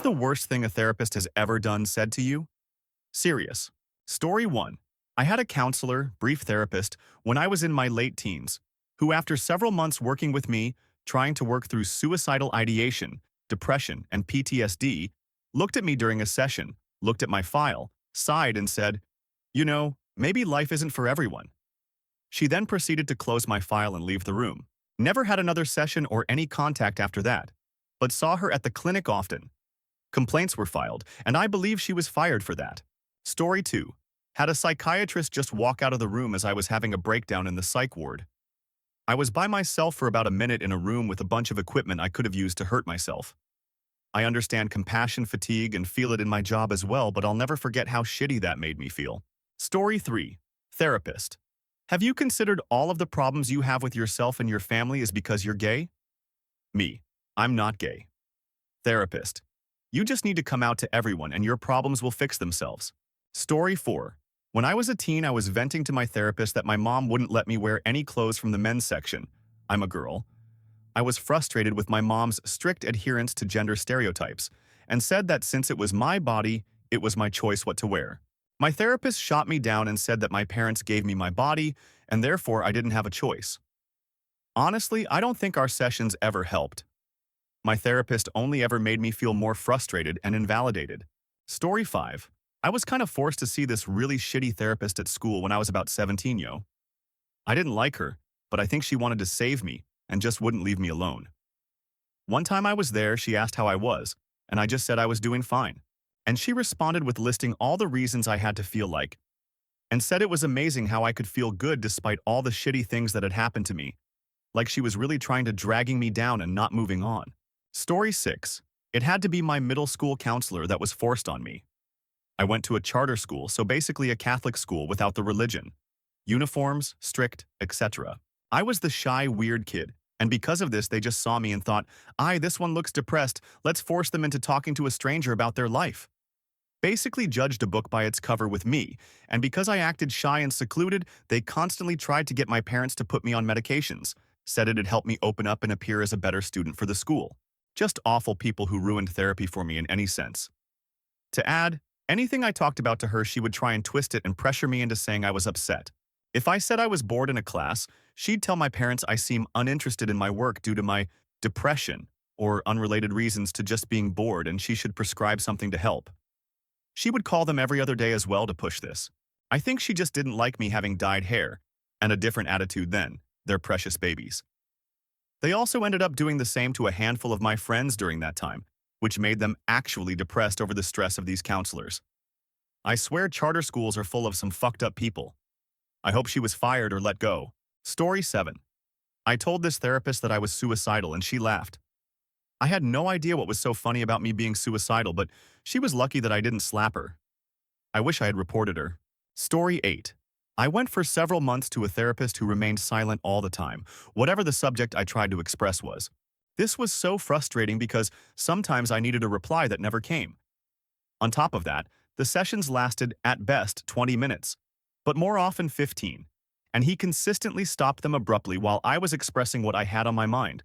What's the worst thing a therapist has ever done said to you? Serious. Story 1. I had a counselor, brief therapist, when I was in my late teens, who after several months working with me, trying to work through suicidal ideation, depression, and PTSD, looked at me during a session, looked at my file, sighed and said, maybe life isn't for everyone. She then proceeded to close my file and leave the room. Never had another session or any contact after that, but saw her at the clinic often. Complaints were filed, and I believe she was fired for that. Story 2. Had a psychiatrist just walk out of the room as I was having a breakdown in the psych ward. I was by myself for about a minute in a room with a bunch of equipment I could have used to hurt myself. I understand compassion fatigue and feel it in my job as well, but I'll never forget how shitty that made me feel. Story 3. Therapist. Have you considered all of the problems you have with yourself and your family is because you're gay? Me. I'm not gay. Therapist. You just need to come out to everyone and your problems will fix themselves. Story 4. When I was a teen, I was venting to my therapist that my mom wouldn't let me wear any clothes from the men's section. I'm a girl. I was frustrated with my mom's strict adherence to gender stereotypes and said that since it was my body, it was my choice what to wear. My therapist shot me down and said that my parents gave me my body and therefore I didn't have a choice. Honestly, I don't think our sessions ever helped. My therapist only ever made me feel more frustrated and invalidated. Story 5. I was kind of forced to see this really shitty therapist at school when I was about 17, yo. I didn't like her, but I think she wanted to save me and just wouldn't leave me alone. One time I was there, she asked how I was, and I just said I was doing fine. And she responded with listing all the reasons I had to feel like, and said it was amazing how I could feel good despite all the shitty things that had happened to me, like she was really trying to dragging me down and not moving on. Story 6. It had to be my middle school counselor that was forced on me. I went to a charter school, so basically a Catholic school without the religion. Uniforms, strict, etc. I was the shy, weird kid, and because of this they just saw me and thought, this one looks depressed, let's force them into talking to a stranger about their life. Basically judged a book by its cover with me, and because I acted shy and secluded, they constantly tried to get my parents to put me on medications, said it'd help me open up and appear as a better student for the school. Just awful people who ruined therapy for me in any sense. To add, anything I talked about to her, she would try and twist it and pressure me into saying I was upset. If I said I was bored in a class, she'd tell my parents I seem uninterested in my work due to my depression or unrelated reasons to just being bored and she should prescribe something to help. She would call them every other day as well to push this. I think she just didn't like me having dyed hair and a different attitude than their precious babies. They also ended up doing the same to a handful of my friends during that time, which made them actually depressed over the stress of these counselors. I swear charter schools are full of some fucked up people. I hope she was fired or let go. Story 7. I told this therapist that I was suicidal and she laughed. I had no idea what was so funny about me being suicidal, but she was lucky that I didn't slap her. I wish I had reported her. Story 8. I went for several months to a therapist who remained silent all the time, whatever the subject I tried to express was. This was so frustrating because sometimes I needed a reply that never came. On top of that, the sessions lasted, at best, 20 minutes, but more often 15, and he consistently stopped them abruptly while I was expressing what I had on my mind,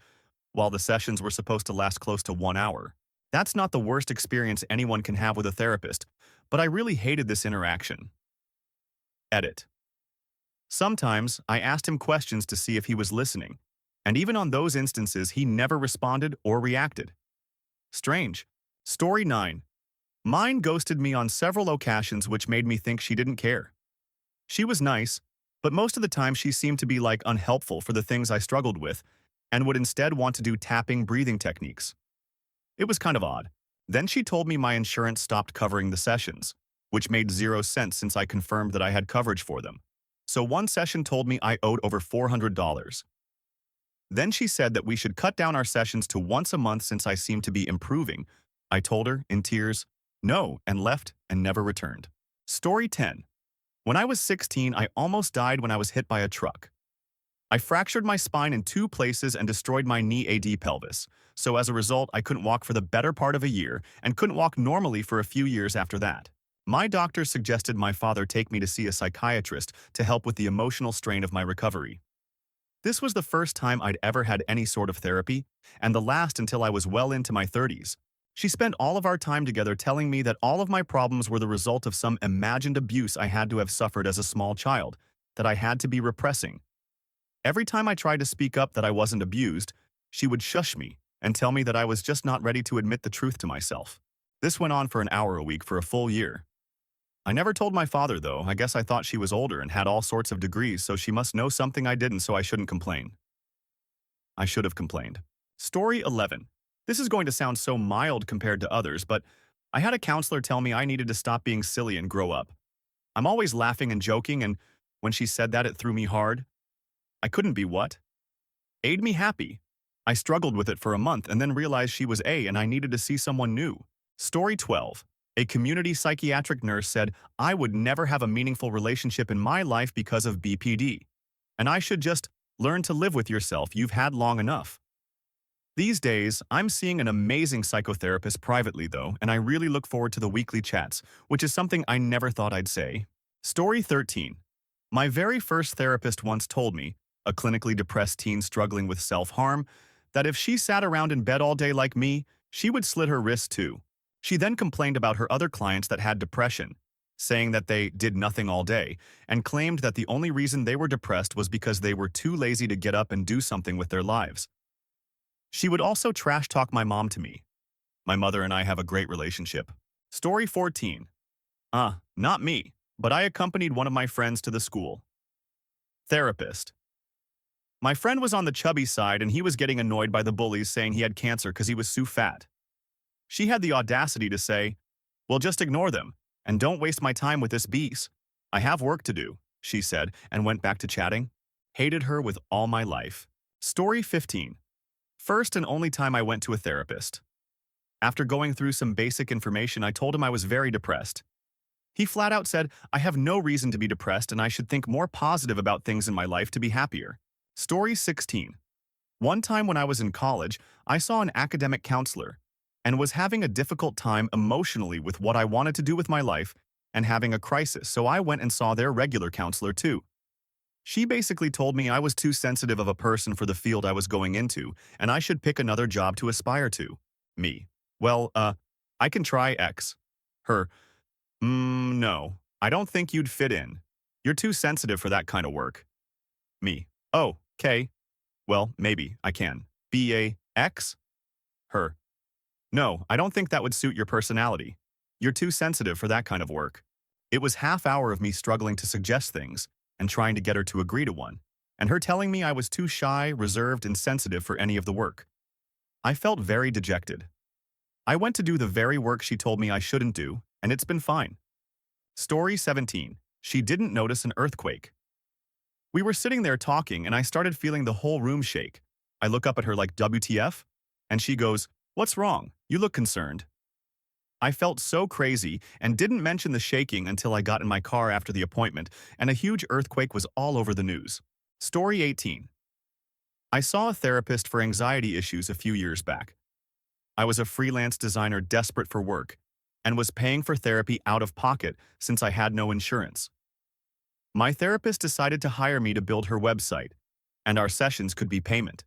while the sessions were supposed to last close to 1 hour. That's not the worst experience anyone can have with a therapist, but I really hated this interaction. Edit. Sometimes, I asked him questions to see if he was listening, and even on those instances, he never responded or reacted. Strange. Story 9. Mine ghosted me on several occasions, which made me think she didn't care. She was nice, but most of the time she seemed to be unhelpful for the things I struggled with, and would instead want to do tapping breathing techniques. It was kind of odd. Then she told me my insurance stopped covering the sessions, which made zero sense since I confirmed that I had coverage for them. So one session told me I owed over $400. Then she said that we should cut down our sessions to once a month since I seemed to be improving. I told her, in tears, no, and left and never returned. Story 10. When I was 16, I almost died when I was hit by a truck. I fractured my spine in 2 places and destroyed my knee AD pelvis, so as a result I couldn't walk for the better part of a year and couldn't walk normally for a few years after that. My doctor suggested my father take me to see a psychiatrist to help with the emotional strain of my recovery. This was the first time I'd ever had any sort of therapy, and the last until I was well into my 30s. She spent all of our time together telling me that all of my problems were the result of some imagined abuse I had to have suffered as a small child, that I had to be repressing. Every time I tried to speak up that I wasn't abused, she would shush me and tell me that I was just not ready to admit the truth to myself. This went on for an hour a week for a full year. I never told my father, though. I guess I thought she was older and had all sorts of degrees, so she must know something I didn't, so I shouldn't complain. I should have complained. Story 11. This is going to sound so mild compared to others, but I had a counselor tell me I needed to stop being silly and grow up. I'm always laughing and joking, and when she said that, it threw me hard. I couldn't be what? Aid me happy. I struggled with it for a month and then realized she was A and I needed to see someone new. Story 12. A community psychiatric nurse said I would never have a meaningful relationship in my life because of BPD. And I should just learn to live with yourself you've had long enough. These days, I'm seeing an amazing psychotherapist privately though, and I really look forward to the weekly chats, which is something I never thought I'd say. Story 13. My very first therapist once told me, a clinically depressed teen struggling with self-harm, that if she sat around in bed all day like me, she would slit her wrists too. She then complained about her other clients that had depression, saying that they did nothing all day, and claimed that the only reason they were depressed was because they were too lazy to get up and do something with their lives. She would also trash talk my mom to me. My mother and I have a great relationship. Story 14. Not me, but I accompanied one of my friends to the school. Therapist. My friend was on the chubby side and he was getting annoyed by the bullies saying he had cancer because he was too fat. She had the audacity to say, "Well, just ignore them, and don't waste my time with this beast. I have work to do," she said, and went back to chatting. Hated her with all my life. Story 15. First and only time I went to a therapist. After going through some basic information, I told him I was very depressed. He flat out said, I have no reason to be depressed and I should think more positive about things in my life to be happier. Story 16. One time when I was in college, I saw an academic counselor and was having a difficult time emotionally with what I wanted to do with my life and having a crisis, so I went and saw their regular counselor too. She basically told me I was too sensitive of a person for the field I was going into, and I should pick another job to aspire to. Me. Well, I can try X. Her. No. I don't think you'd fit in. You're too sensitive for that kind of work. Me. Oh, okay. Well, maybe I can. X? Her. No, I don't think that would suit your personality. You're too sensitive for that kind of work. It was half hour of me struggling to suggest things and trying to get her to agree to one, and her telling me I was too shy, reserved, and sensitive for any of the work. I felt very dejected. I went to do the very work she told me I shouldn't do, and it's been fine. Story 17. She didn't notice an earthquake. We were sitting there talking, and I started feeling the whole room shake. I look up at her like, WTF? And she goes, What's wrong? You look concerned. I felt so crazy and didn't mention the shaking until I got in my car after the appointment, and a huge earthquake was all over the news. Story 18. I saw a therapist for anxiety issues a few years back. I was a freelance designer desperate for work and was paying for therapy out of pocket since I had no insurance. My therapist decided to hire me to build her website, and our sessions could be payment.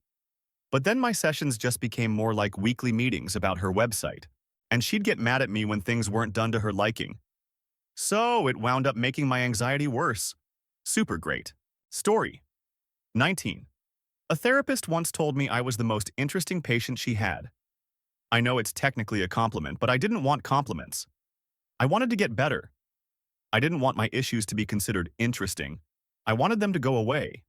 But then my sessions just became more like weekly meetings about her website, and she'd get mad at me when things weren't done to her liking. So it wound up making my anxiety worse. Super great. Story 19. A therapist once told me I was the most interesting patient she had. I know it's technically a compliment, but I didn't want compliments. I wanted to get better. I didn't want my issues to be considered interesting. I wanted them to go away.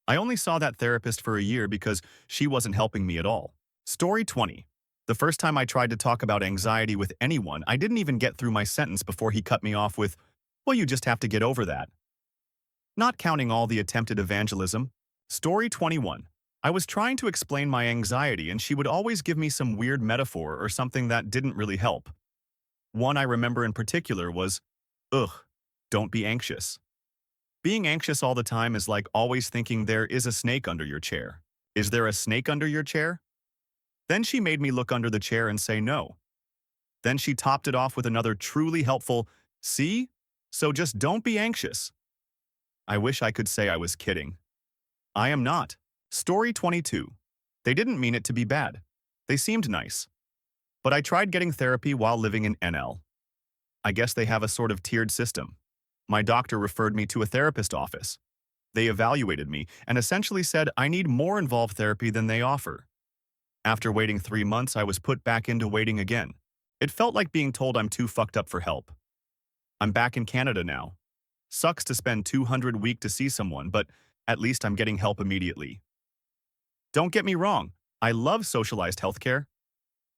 I only saw that therapist for a year because she wasn't helping me at all. Story 20. The first time I tried to talk about anxiety with anyone, I didn't even get through my sentence before he cut me off with, well, you just have to get over that. Not counting all the attempted evangelism. Story 21. I was trying to explain my anxiety and she would always give me some weird metaphor or something that didn't really help. One I remember in particular was, don't be anxious. Being anxious all the time is like always thinking there is a snake under your chair. Is there a snake under your chair? Then she made me look under the chair and say no. Then she topped it off with another truly helpful, see? So just don't be anxious. I wish I could say I was kidding. I am not. Story 22. They didn't mean it to be bad. They seemed nice. But I tried getting therapy while living in NL. I guess they have a sort of tiered system. My doctor referred me to a therapist office. They evaluated me and essentially said I need more involved therapy than they offer. After waiting 3 months, I was put back into waiting again. It felt like being told I'm too fucked up for help. I'm back in Canada now. Sucks to spend 200 a week to see someone, but at least I'm getting help immediately. Don't get me wrong, I love socialized healthcare.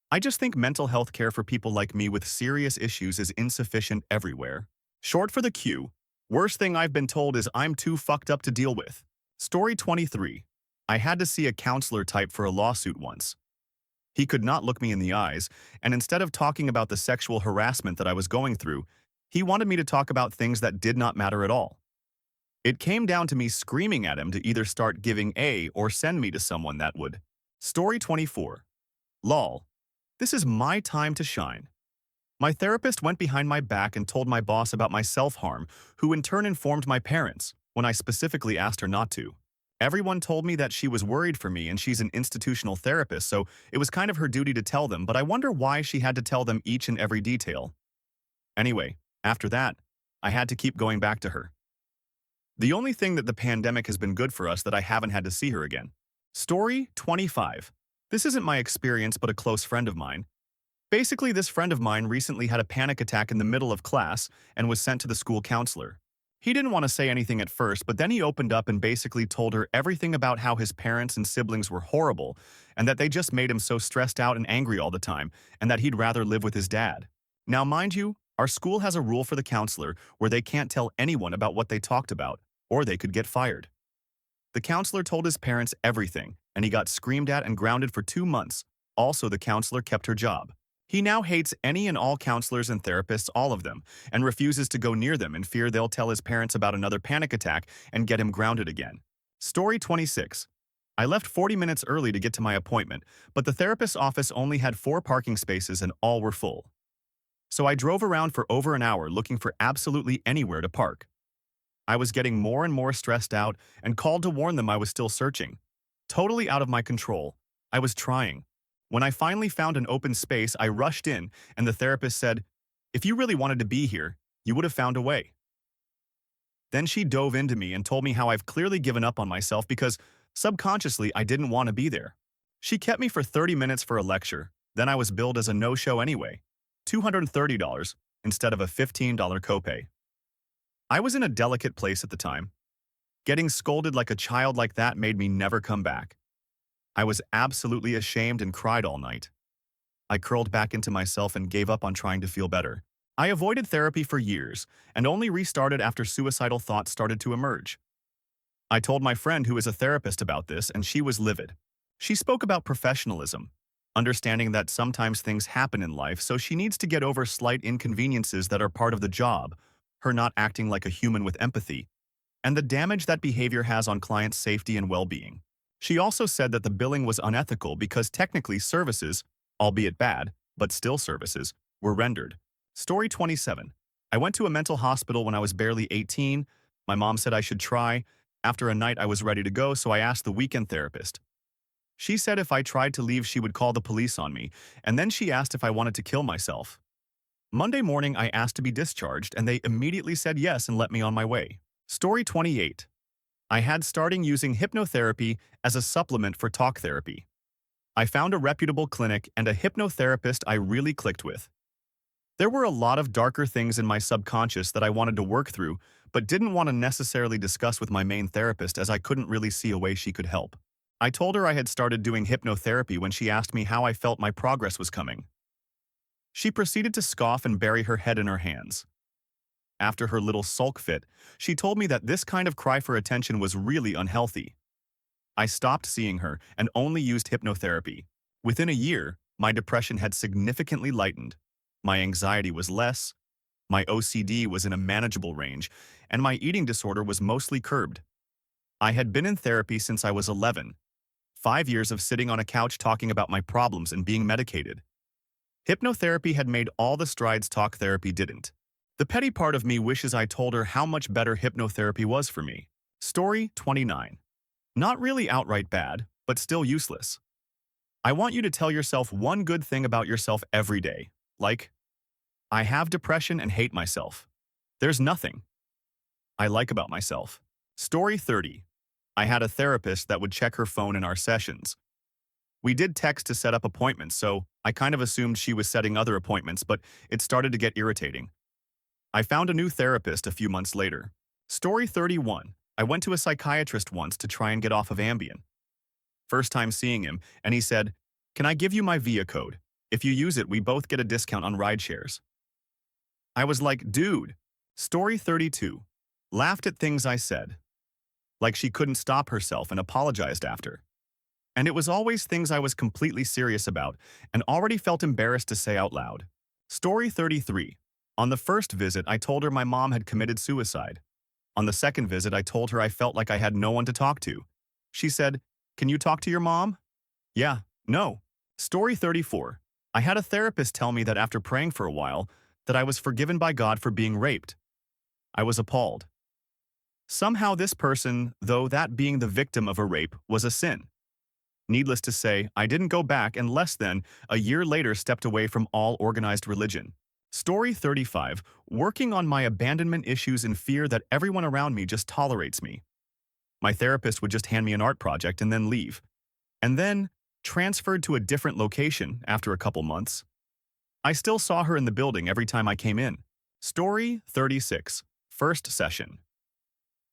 I just think mental health care for people like me with serious issues is insufficient everywhere. Short for the Q. Worst thing I've been told is I'm too fucked up to deal with. Story 23. I had to see a counselor type for a lawsuit once. He could not look me in the eyes, and instead of talking about the sexual harassment that I was going through, he wanted me to talk about things that did not matter at all. It came down to me screaming at him to either start giving A or send me to someone that would. Story 24. Lol. This is my time to shine. My therapist went behind my back and told my boss about my self-harm, who in turn informed my parents, when I specifically asked her not to. Everyone told me that she was worried for me and she's an institutional therapist, so it was kind of her duty to tell them, but I wonder why she had to tell them each and every detail. Anyway, after that, I had to keep going back to her. The only thing that the pandemic has been good for us that I haven't had to see her again. Story 25. This isn't my experience, but a close friend of mine. Basically, this friend of mine recently had a panic attack in the middle of class and was sent to the school counselor. He didn't want to say anything at first, but then he opened up and basically told her everything about how his parents and siblings were horrible and that they just made him so stressed out and angry all the time and that he'd rather live with his dad. Now, mind you, our school has a rule for the counselor where they can't tell anyone about what they talked about, or they could get fired. The counselor told his parents everything, and he got screamed at and grounded for 2 months. Also, the counselor kept her job. He now hates any and all counselors and therapists, all of them, and refuses to go near them in fear they'll tell his parents about another panic attack and get him grounded again. Story 26. I left 40 minutes early to get to my appointment, but the therapist's office only had 4 parking spaces and all were full. So I drove around for over an hour looking for absolutely anywhere to park. I was getting more and more stressed out and called to warn them I was still searching. Totally out of my control. I was trying. When I finally found an open space, I rushed in, and the therapist said, "If you really wanted to be here, you would have found a way." Then she dove into me and told me how I've clearly given up on myself because, subconsciously, I didn't want to be there. She kept me for 30 minutes for a lecture, then I was billed as a no-show anyway. $230 instead of a $15 copay. I was in a delicate place at the time. Getting scolded like a child like that made me never come back. I was absolutely ashamed and cried all night. I curled back into myself and gave up on trying to feel better. I avoided therapy for years and only restarted after suicidal thoughts started to emerge. I told my friend who is a therapist about this, and she was livid. She spoke about professionalism, understanding that sometimes things happen in life, so she needs to get over slight inconveniences that are part of the job, her not acting like a human with empathy, and the damage that behavior has on clients' safety and well-being. She also said that the billing was unethical because technically services, albeit bad, but still services, were rendered. Story 27. I went to a mental hospital when I was barely 18. My mom said I should try. After a night, I was ready to go, so I asked the weekend therapist. She said if I tried to leave, she would call the police on me, and then she asked if I wanted to kill myself. Monday morning, I asked to be discharged, and they immediately said yes and let me on my way. Story 28. I had starting using hypnotherapy as a supplement for talk therapy. I found a reputable clinic and a hypnotherapist I really clicked with. There were a lot of darker things in my subconscious that I wanted to work through, but didn't want to necessarily discuss with my main therapist as I couldn't really see a way she could help. I told her I had started doing hypnotherapy when she asked me how I felt my progress was coming. She proceeded to scoff and bury her head in her hands. After her little sulk fit, she told me that this kind of cry for attention was really unhealthy. I stopped seeing her and only used hypnotherapy. Within a year, my depression had significantly lightened. My anxiety was less, my OCD was in a manageable range, and my eating disorder was mostly curbed. I had been in therapy since I was 11. 5 years of sitting on a couch talking about my problems and being medicated. Hypnotherapy had made all the strides talk therapy didn't. The petty part of me wishes I told her how much better hypnotherapy was for me. Story 29. Not really outright bad, but still useless. I want you to tell yourself one good thing about yourself every day. Like, I have depression and hate myself. There's nothing I like about myself. Story 30. I had a therapist that would check her phone in our sessions. We did text to set up appointments, so I kind of assumed she was setting other appointments, but it started to get irritating. I found a new therapist a few months later. Story 31. I went to a psychiatrist once to try and get off of Ambien. First time seeing him, and he said, "Can I give you my VIA code? If you use it, we both get a discount on ride shares." I was like, dude. Story 32. Laughed at things I said. Like she couldn't stop herself and apologized after. And it was always things I was completely serious about and already felt embarrassed to say out loud. Story 33. On the first visit, I told her my mom had committed suicide. On the second visit, I told her I felt like I had no one to talk to. She said, "Can you talk to your mom?" Yeah, no. Story 34. I had a therapist tell me that after praying for a while, that I was forgiven by God for being raped. I was appalled. Somehow this person, though that being the victim of a rape, was a sin. Needless to say, I didn't go back and less than a year later stepped away from all organized religion. Story 35. Working on my abandonment issues in fear that everyone around me just tolerates me. My therapist would just hand me an art project and then leave. And then transferred to a different location after a couple months. I still saw her in the building every time I came in. Story 36. First session.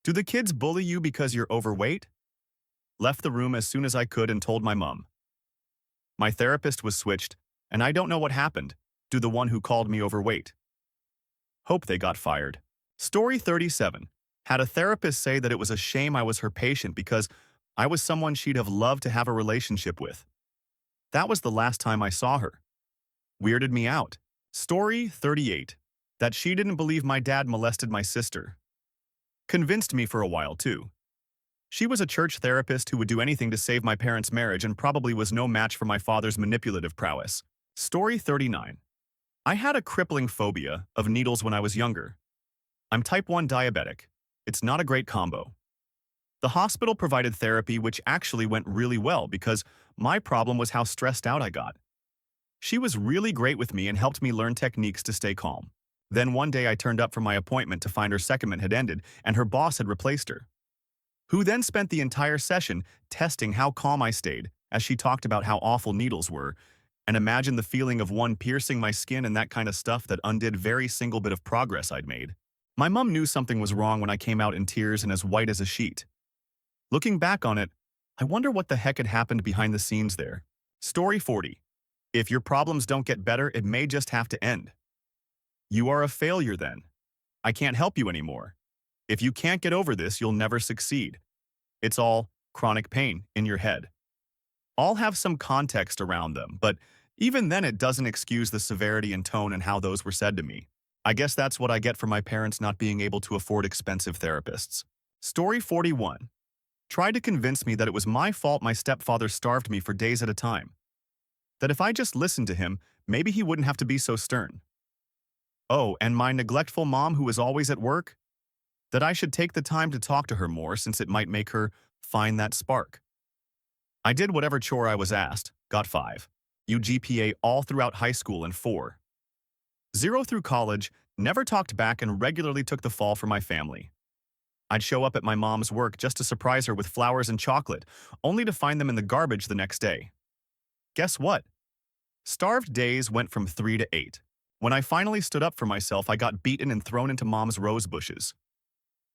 Do the kids bully you because you're overweight? Left the room as soon as I could and told my mom. My therapist was switched, and I don't know what happened to the one who called me overweight. Hope they got fired. Story 37. Had a therapist say that it was a shame I was her patient because I was someone she'd have loved to have a relationship with. That was the last time I saw her. Weirded me out. Story 38. That she didn't believe my dad molested my sister. Convinced me for a while, too. She was a church therapist who would do anything to save my parents' marriage and probably was no match for my father's manipulative prowess. Story 39. I had a crippling phobia of needles when I was younger. I'm type 1 diabetic. It's not a great combo. The hospital provided therapy which actually went really well because my problem was how stressed out I got. She was really great with me and helped me learn techniques to stay calm. Then one day I turned up for my appointment to find her secondment had ended and her boss had replaced her, who then spent the entire session testing how calm I stayed as she talked about how awful needles were, and imagine the feeling of one piercing my skin and that kind of stuff that undid very single bit of progress I'd made. My mom knew something was wrong when I came out in tears and as white as a sheet. Looking back on it, I wonder what the heck had happened behind the scenes there. Story 40. If your problems don't get better, it may just have to end. You are a failure then. I can't help you anymore. If you can't get over this, you'll never succeed. It's all chronic pain in your head. All have some context around them, but even then it doesn't excuse the severity and tone and how those were said to me. I guess that's what I get for my parents not being able to afford expensive therapists. Story 41. Tried to convince me that it was my fault my stepfather starved me for days at a time. That if I just listened to him, maybe he wouldn't have to be so stern. Oh, and my neglectful mom who was always at work? That I should take the time to talk to her more since it might make her find that spark. I did whatever chore I was asked, got 5. GPA all throughout high school and 4.0 through college, never talked back and regularly took the fall for my family. I'd show up at my mom's work just to surprise her with flowers and chocolate, only to find them in the garbage the next day. Guess what? Starved days went from 3 to 8. When I finally stood up for myself, I got beaten and thrown into mom's rose bushes.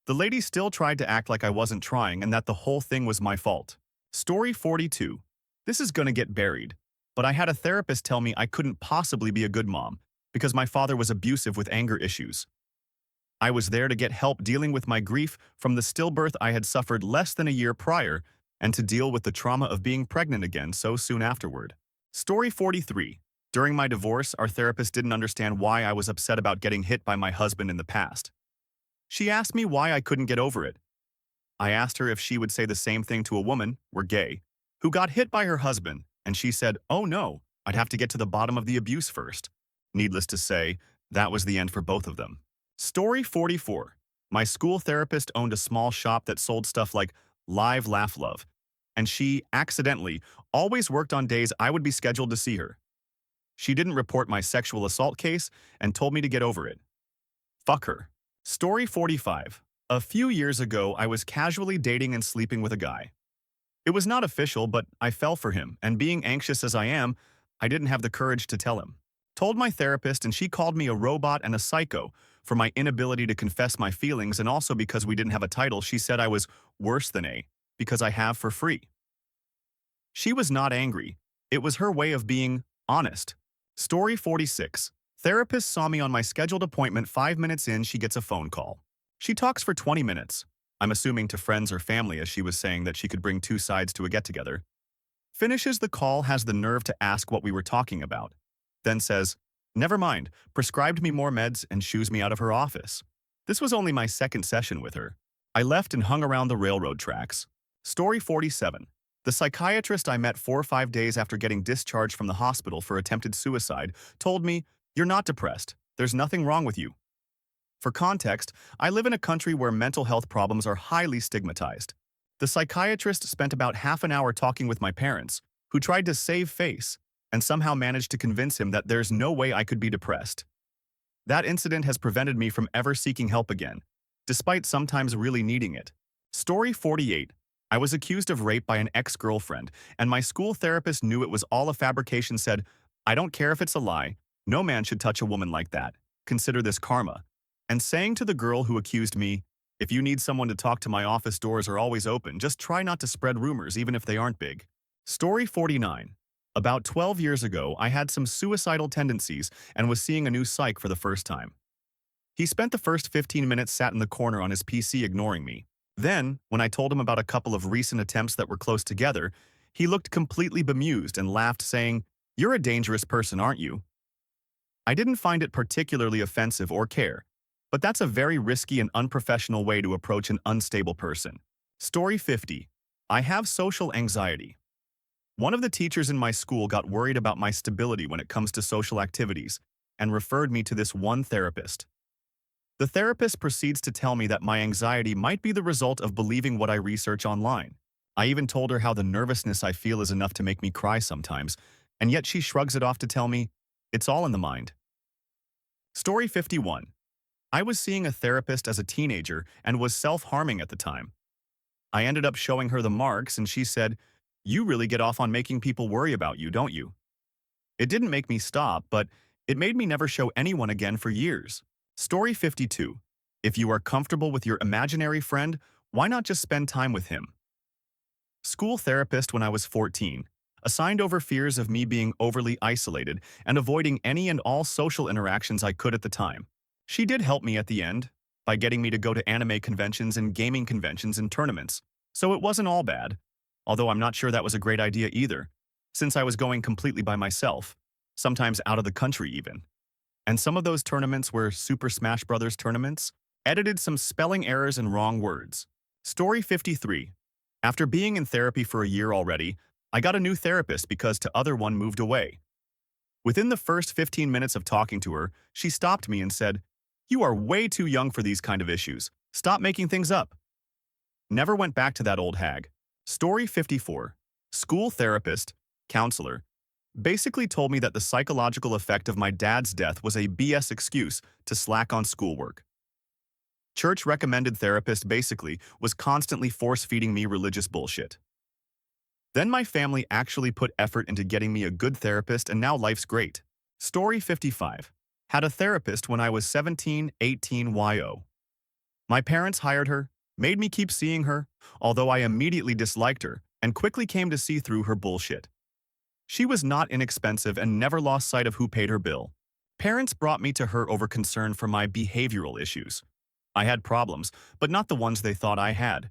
The lady still tried to act like I wasn't trying and that the whole thing was my fault. Story 42. This is gonna get buried, but I had a therapist tell me I couldn't possibly be a good mom because my father was abusive with anger issues. I was there to get help dealing with my grief from the stillbirth I had suffered less than a year prior and to deal with the trauma of being pregnant again so soon afterward. Story 43. During my divorce, our therapist didn't understand why I was upset about getting hit by my husband in the past. She asked me why I couldn't get over it. I asked her if she would say the same thing to a woman, we're gay, who got hit by her husband, and she said, "Oh no, I'd have to get to the bottom of the abuse first." Needless to say, that was the end for both of them. Story 44. My school therapist owned a small shop that sold stuff like Live, Laugh, Love, and she, accidentally, always worked on days I would be scheduled to see her. She didn't report my sexual assault case and told me to get over it. Fuck her. Story 45. A few years ago, I was casually dating and sleeping with a guy. It was not official, but I fell for him, and being anxious as I am, I didn't have the courage to tell him. Told my therapist, and she called me a robot and a psycho for my inability to confess my feelings, and also because we didn't have a title, she said I was worse than A, because I have for free. She was not angry. It was her way of being honest. Story 46. Therapist saw me on my scheduled appointment. 5 minutes in, she gets a phone call. She talks for 20 minutes. I'm assuming to friends or family, as she was saying that she could bring two sides to a get-together. Finishes the call, has the nerve to ask what we were talking about. Then says, never mind, prescribed me more meds and shoos me out of her office. This was only my second session with her. I left and hung around the railroad tracks. Story 47. The psychiatrist I met 4 or 5 days after getting discharged from the hospital for attempted suicide told me, you're not depressed. There's nothing wrong with you. For context, I live in a country where mental health problems are highly stigmatized. The psychiatrist spent about half an hour talking with my parents, who tried to save face, and somehow managed to convince him that there's no way I could be depressed. That incident has prevented me from ever seeking help again, despite sometimes really needing it. Story 48. I was accused of rape by an ex-girlfriend, and my school therapist knew it was all a fabrication. Said, I don't care if it's a lie, no man should touch a woman like that. Consider this karma. And saying to the girl who accused me, if you need someone to talk to, my office doors are always open, just try not to spread rumors even if they aren't big. Story 49. About 12 years ago, I had some suicidal tendencies and was seeing a new psych for the first time. He spent the first 15 minutes sat in the corner on his PC ignoring me. Then, when I told him about a couple of recent attempts that were close together, he looked completely bemused and laughed, saying, you're a dangerous person, aren't you? I didn't find it particularly offensive or care, but that's a very risky and unprofessional way to approach an unstable person. Story 50. I have social anxiety. One of the teachers in my school got worried about my stability when it comes to social activities and referred me to this one therapist. The therapist proceeds to tell me that my anxiety might be the result of believing what I research online. I even told her how the nervousness I feel is enough to make me cry sometimes, and yet she shrugs it off to tell me, it's all in the mind. Story 51. I was seeing a therapist as a teenager and was self-harming at the time. I ended up showing her the marks and she said, you really get off on making people worry about you, don't you? It didn't make me stop, but it made me never show anyone again for years. Story 52. If you are comfortable with your imaginary friend, why not just spend time with him? School therapist when I was 14, assigned over fears of me being overly isolated and avoiding any and all social interactions I could at the time. She did help me at the end by getting me to go to anime conventions and gaming conventions and tournaments, so it wasn't all bad, although I'm not sure that was a great idea either, since I was going completely by myself, sometimes out of the country even. And some of those tournaments were Super Smash Bros. Tournaments, edited some spelling errors and wrong words. Story 53. After being in therapy for a year already, I got a new therapist because the other one moved away. Within the first 15 minutes of talking to her, she stopped me and said, you are way too young for these kind of issues. Stop making things up. Never went back to that old hag. Story 54. School therapist, counselor, basically told me that the psychological effect of my dad's death was a BS excuse to slack on schoolwork. Church-recommended therapist basically was constantly force-feeding me religious bullshit. Then my family actually put effort into getting me a good therapist and now life's great. Story 55. Had a therapist when I was 17, 18 YO. My parents hired her, made me keep seeing her, although I immediately disliked her and quickly came to see through her bullshit. She was not inexpensive and never lost sight of who paid her bill. Parents brought me to her over concern for my behavioral issues. I had problems, but not the ones they thought I had.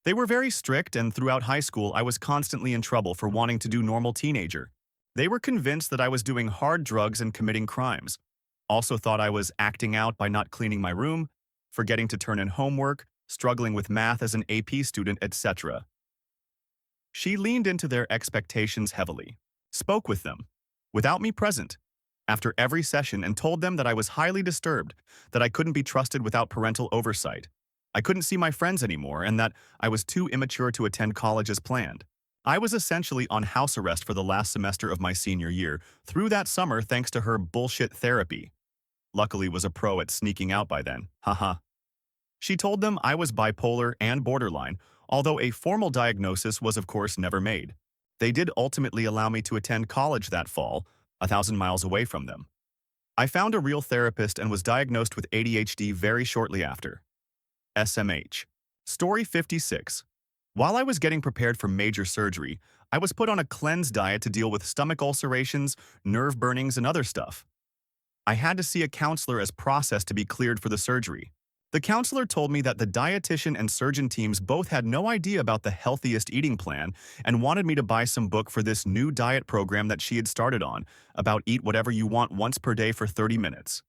They were very strict, and throughout high school I was constantly in trouble for wanting to do normal teenager. They were convinced that I was doing hard drugs and committing crimes. Also thought I was acting out by not cleaning my room, forgetting to turn in homework, struggling with math as an AP student, etc. She leaned into their expectations heavily, spoke with them, without me present, after every session and told them that I was highly disturbed, that I couldn't be trusted without parental oversight. I couldn't see my friends anymore and that I was too immature to attend college as planned. I was essentially on house arrest for the last semester of my senior year, through that summer thanks to her bullshit therapy. Luckily was a pro at sneaking out by then, haha. She told them I was bipolar and borderline, although a formal diagnosis was of course never made. They did ultimately allow me to attend college that fall, 1,000 miles away from them. I found a real therapist and was diagnosed with ADHD very shortly after. SMH. Story 56. While I was getting prepared for major surgery, I was put on a cleanse diet to deal with stomach ulcerations, nerve burnings, and other stuff. I had to see a counselor as process to be cleared for the surgery. The counselor told me that the dietitian and surgeon teams both had no idea about the healthiest eating plan and wanted me to buy some book for this new diet program that she had started on, about eat whatever you want once per day for 30 minutes.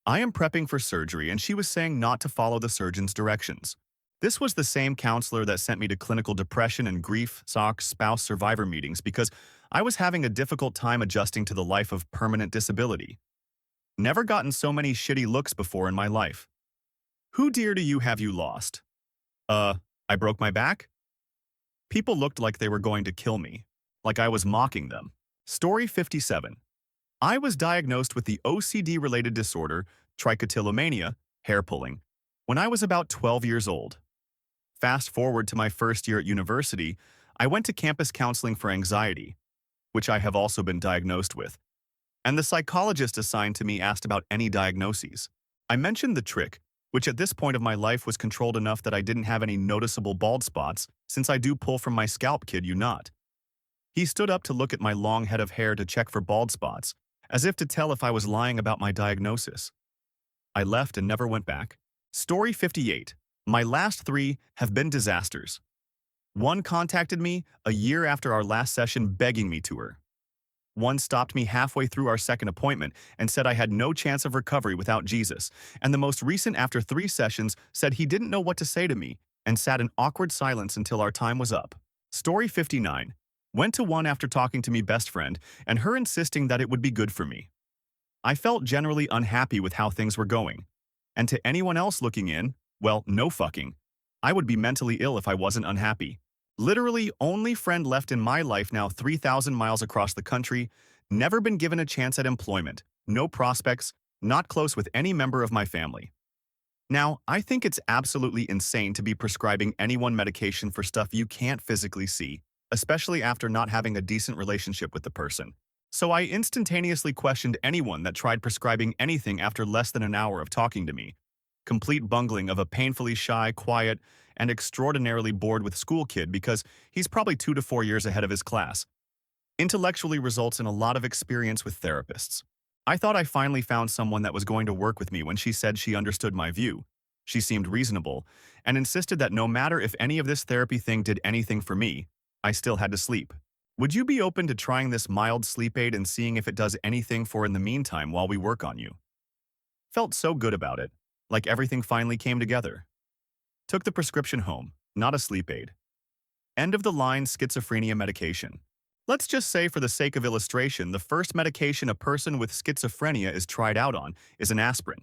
I am prepping for surgery and she was saying not to follow the surgeon's directions. This was the same counselor that sent me to clinical depression and grief, spouse survivor meetings because I was having a difficult time adjusting to the life of permanent disability. Never gotten so many shitty looks before in my life. Who dear to you have you lost? I broke my back? People looked like they were going to kill me, like I was mocking them. Story 57. I was diagnosed with the OCD-related disorder, trichotillomania, hair pulling, when I was about 12 years old. Fast forward to my first year at university, I went to campus counseling for anxiety, which I have also been diagnosed with, and the psychologist assigned to me asked about any diagnoses. I mentioned the trich, which at this point of my life was controlled enough that I didn't have any noticeable bald spots, since I do pull from my scalp, kid you not. He stood up to look at my long head of hair to check for bald spots, as if to tell if I was lying about my diagnosis. I left and never went back. Story 58. My last 3 have been disasters. One contacted me a year after our last session begging me to her. One stopped me halfway through our second appointment and said I had no chance of recovery without Jesus, and the most recent after 3 sessions said he didn't know what to say to me and sat in awkward silence until our time was up. Story 59. Went to one after talking to me best friend and her insisting that it would be good for me. I felt generally unhappy with how things were going. And to anyone else looking in, well, no fucking. I would be mentally ill if I wasn't unhappy. Literally only friend left in my life now 3,000 miles across the country, never been given a chance at employment, no prospects, not close with any member of my family. Now, I think it's absolutely insane to be prescribing anyone medication for stuff you can't physically see, especially after not having a decent relationship with the person. So I instantaneously questioned anyone that tried prescribing anything after less than an hour of talking to me. Complete bungling of a painfully shy, quiet, and extraordinarily bored with school kid because he's probably 2 to 4 years ahead of his class. Intellectually results in a lot of experience with therapists. I thought I finally found someone that was going to work with me when she said she understood my view. She seemed reasonable and insisted that no matter if any of this therapy thing did anything for me, I still had to sleep. Would you be open to trying this mild sleep aid and seeing if it does anything for in the meantime while we work on you? Felt so good about it, like everything finally came together. Took the prescription home, not a sleep aid. End of the line schizophrenia medication. Let's just say for the sake of illustration, the first medication a person with schizophrenia is tried out on is an aspirin.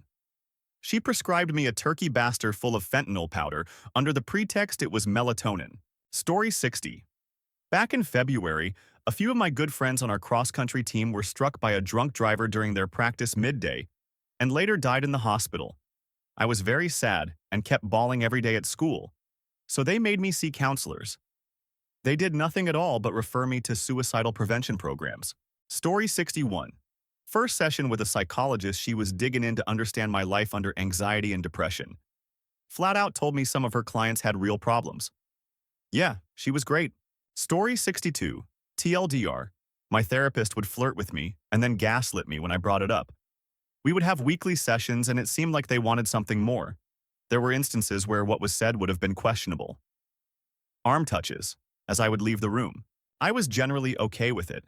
She prescribed me a turkey bastard full of fentanyl powder under the pretext it was melatonin. Story 60. Back in February, a few of my good friends on our cross-country team were struck by a drunk driver during their practice midday and later died in the hospital. I was very sad and kept bawling every day at school, so they made me see counselors. They did nothing at all but refer me to suicidal prevention programs. Story 61. First session with a psychologist, she was digging in to understand my life under anxiety and depression. Flat out told me some of her clients had real problems. Yeah, she was great. Story 62. TLDR. My therapist would flirt with me and then gaslit me when I brought it up. We would have weekly sessions and it seemed like they wanted something more. There were instances where what was said would have been questionable. Arm touches, as I would leave the room. I was generally okay with it.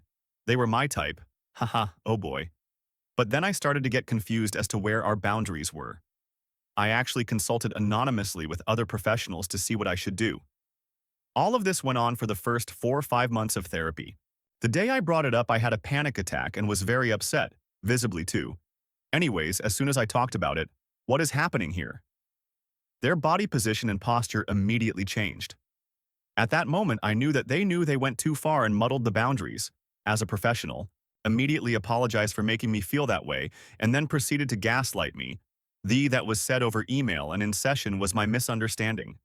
They were my type. Haha, oh boy. But then I started to get confused as to where our boundaries were. I actually consulted anonymously with other professionals to see what I should do. All of this went on for the first 4 or 5 months of therapy. The day I brought it up, I had a panic attack and was very upset, visibly too. Anyways, as soon as I talked about it, what is happening here? Their body position and posture immediately changed. At that moment, I knew that they knew they went too far and muddled the boundaries. As a professional, immediately apologized for making me feel that way, and then proceeded to gaslight me. The that was said over email and in session was my misunderstanding.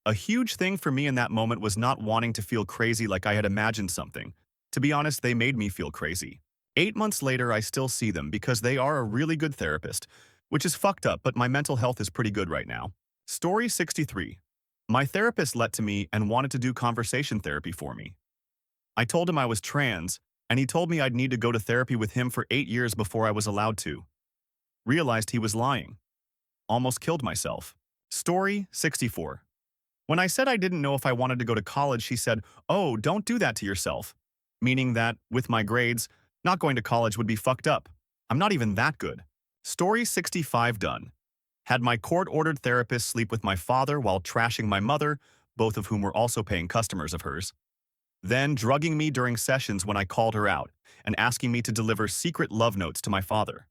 A huge thing for me in that moment was not wanting to feel crazy like I had imagined something. To be honest, they made me feel crazy. 8 months later, I still see them because they are a really good therapist, which is fucked up, but my mental health is pretty good right now. Story 63. My therapist let to me and wanted to do conversation therapy for me. I told him I was trans, and he told me I'd need to go to therapy with him for 8 years before I was allowed to. Realized he was lying. Almost killed myself. Story 64. When I said I didn't know if I wanted to go to college, she said, "Oh, don't do that to yourself." Meaning that, with my grades, not going to college would be fucked up. I'm not even that good. Story 65 done. Had my court-ordered therapist sleep with my father while trashing my mother, both of whom were also paying customers of hers. Then drugging me during sessions when I called her out, and asking me to deliver secret love notes to my father.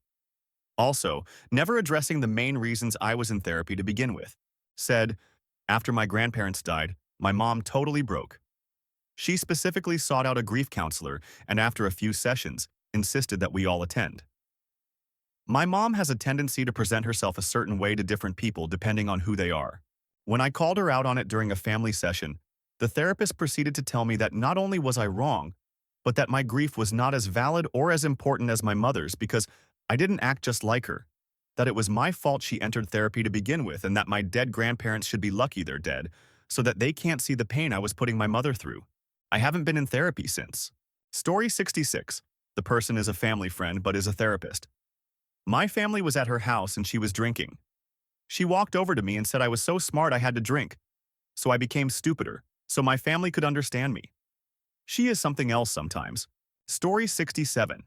Also, never addressing the main reasons I was in therapy to begin with. Said, after my grandparents died, my mom totally broke. She specifically sought out a grief counselor and after a few sessions, insisted that we all attend. My mom has a tendency to present herself a certain way to different people depending on who they are. When I called her out on it during a family session, the therapist proceeded to tell me that not only was I wrong, but that my grief was not as valid or as important as my mother's because I didn't act just like her, that it was my fault she entered therapy to begin with and that my dead grandparents should be lucky they're dead, so that they can't see the pain I was putting my mother through. I haven't been in therapy since. Story 66. The person is a family friend but is a therapist. My family was at her house and she was drinking. She walked over to me and said I was so smart I had to drink, so I became stupider, so my family could understand me. She is something else sometimes. Story 67.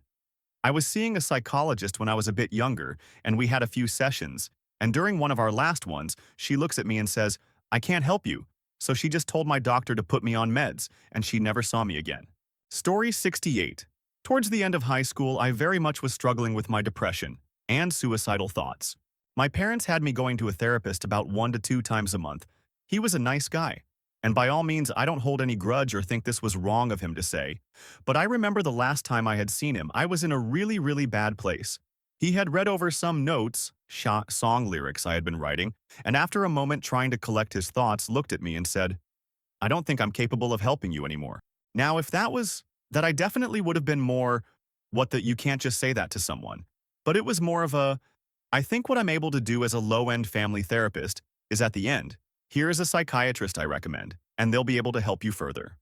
I was seeing a psychologist when I was a bit younger, and we had a few sessions, and during one of our last ones, she looks at me and says, "I can't help you." So she just told my doctor to put me on meds, and she never saw me again. Story 68. Towards the end of high school, I very much was struggling with my depression and suicidal thoughts. My parents had me going to a therapist about 1 to 2 times a month. He was a nice guy. And by all means, I don't hold any grudge or think this was wrong of him to say. But I remember the last time I had seen him, I was in a really, really bad place. He had read over some notes, song lyrics I had been writing, and after a moment trying to collect his thoughts, looked at me and said, "I don't think I'm capable of helping you anymore." Now, if that was, that I definitely would have been more, you can't just say that to someone. But it was more of a, I think what I'm able to do as a low-end family therapist is at the end. Here is a psychiatrist I recommend, and they'll be able to help you further.